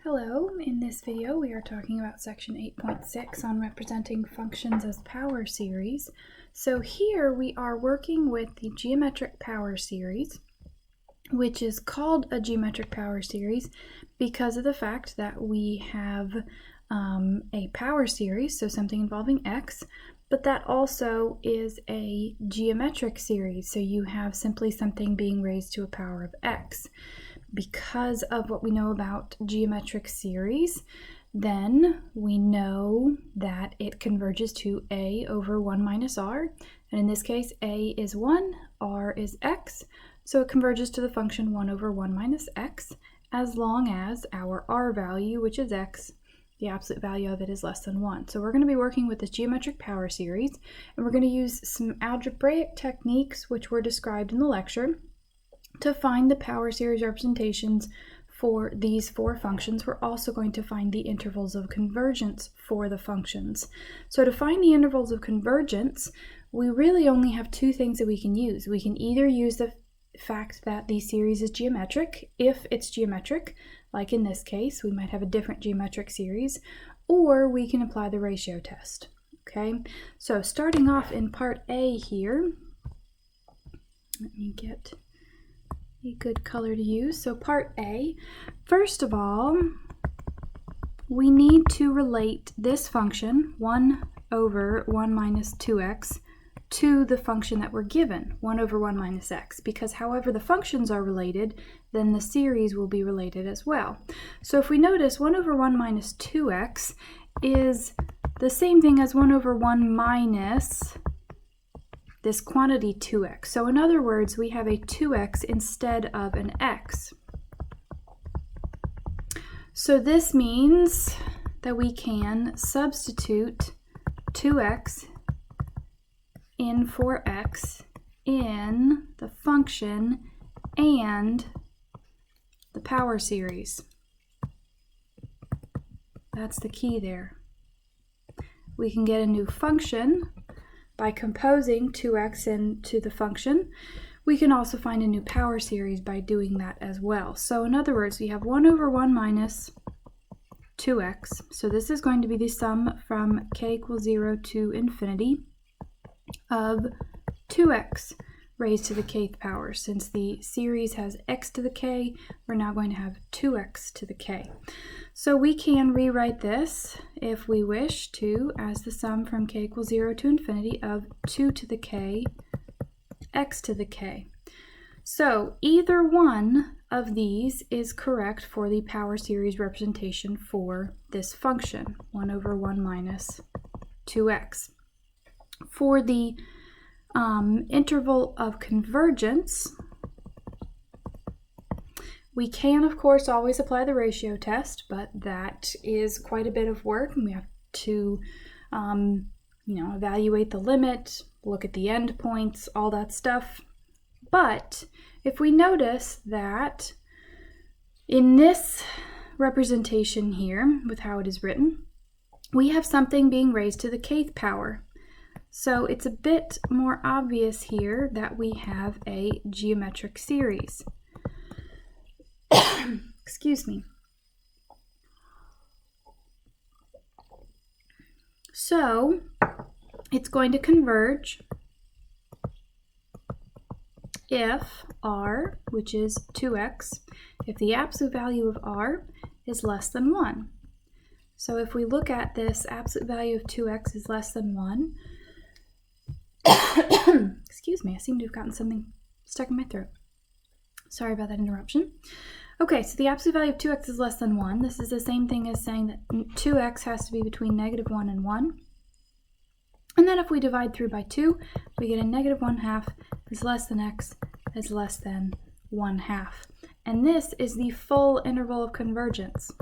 Hello, in this video we are talking about section 8.6 on representing functions as power series. So here we are working with the geometric power series, which is called a geometric power series because of the fact that we have a power series, so something involving x, but that also is a geometric series, so you have simply something being raised to a power of x. Because of what we know about geometric series, then we know that it converges to a over 1 minus r, and in this case a is 1, r is x, so it converges to the function 1 over 1 minus x as long as our r value, which is x, the absolute value of it is less than 1. So we're going to be working with this geometric power series, and we're going to use some algebraic techniques which were described in the lecture to find the power series representations for these four functions. We're also going to find the intervals of convergence for the functions. So to find the intervals of convergence, we really only have two things that we can use. We can either use the fact that the series is geometric, if it's geometric, like in this case, we might have a different geometric series, or we can apply the ratio test. Okay, so starting off in part A here, let me get a good color to use. So part A, first of all, we need to relate this function, 1 over 1 minus 2x, to the function that we're given, 1 over 1 minus x, because however the functions are related, then the series will be related as well. So if we notice, 1 over 1 minus 2x is the same thing as 1 over 1 minus this quantity 2x. So in other words, we have a 2x instead of an x. So this means that we can substitute 2x in for x in the function and the power series. That's the key there. We can get a new function by composing 2x into the function. We can also find a new power series by doing that as well. So in other words, we have 1 over 1 minus 2x. So this is going to be the sum from k equals 0 to infinity of 2x raised to the kth power. Since the series has x to the k, we're now going to have 2x to the k. So we can rewrite this, if we wish to, as the sum from k equals 0 to infinity of 2 to the k, x to the k. So either one of these is correct for the power series representation for this function, 1 over 1 minus 2x. For the interval of convergence, we can, of course, always apply the ratio test, but that is quite a bit of work, and we have to, evaluate the limit, look at the endpoints, all that stuff. But if we notice that in this representation here, with how it is written, we have something being raised to the kth power. So it's a bit more obvious here that we have a geometric series. Excuse me. So it's going to converge if r, which is 2x, if the absolute value of r is less than 1. So if we look at this, absolute value of 2x is less than 1. Excuse me, I seem to have gotten something stuck in my throat. Sorry about that interruption. Okay, so the absolute value of 2x is less than 1. This is the same thing as saying that 2x has to be between -1 and 1. And then if we divide through by 2, we get a -1/2 is less than x is less than 1/2. And this is the full interval of convergence.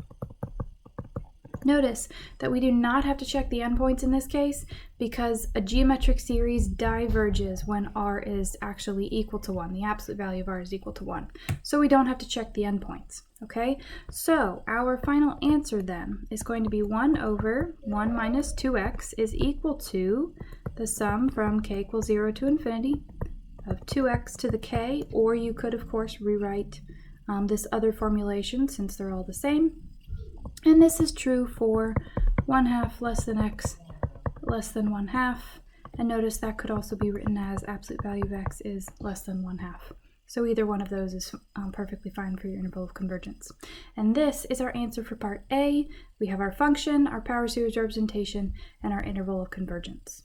Notice that we do not have to check the endpoints in this case because a geometric series diverges when r is actually equal to 1. The absolute value of r is equal to 1. So we don't have to check the endpoints, okay? So our final answer then is going to be 1 over 1 minus 2x is equal to the sum from k equals 0 to infinity of 2x to the k, or you could, of course, rewrite this other formulation since they're all the same. And this is true for 1/2 less than x less than 1/2. And notice that could also be written as absolute value of x is less than 1/2. So either one of those is perfectly fine for your interval of convergence. And this is our answer for part A. We have our function, our power series representation, and our interval of convergence.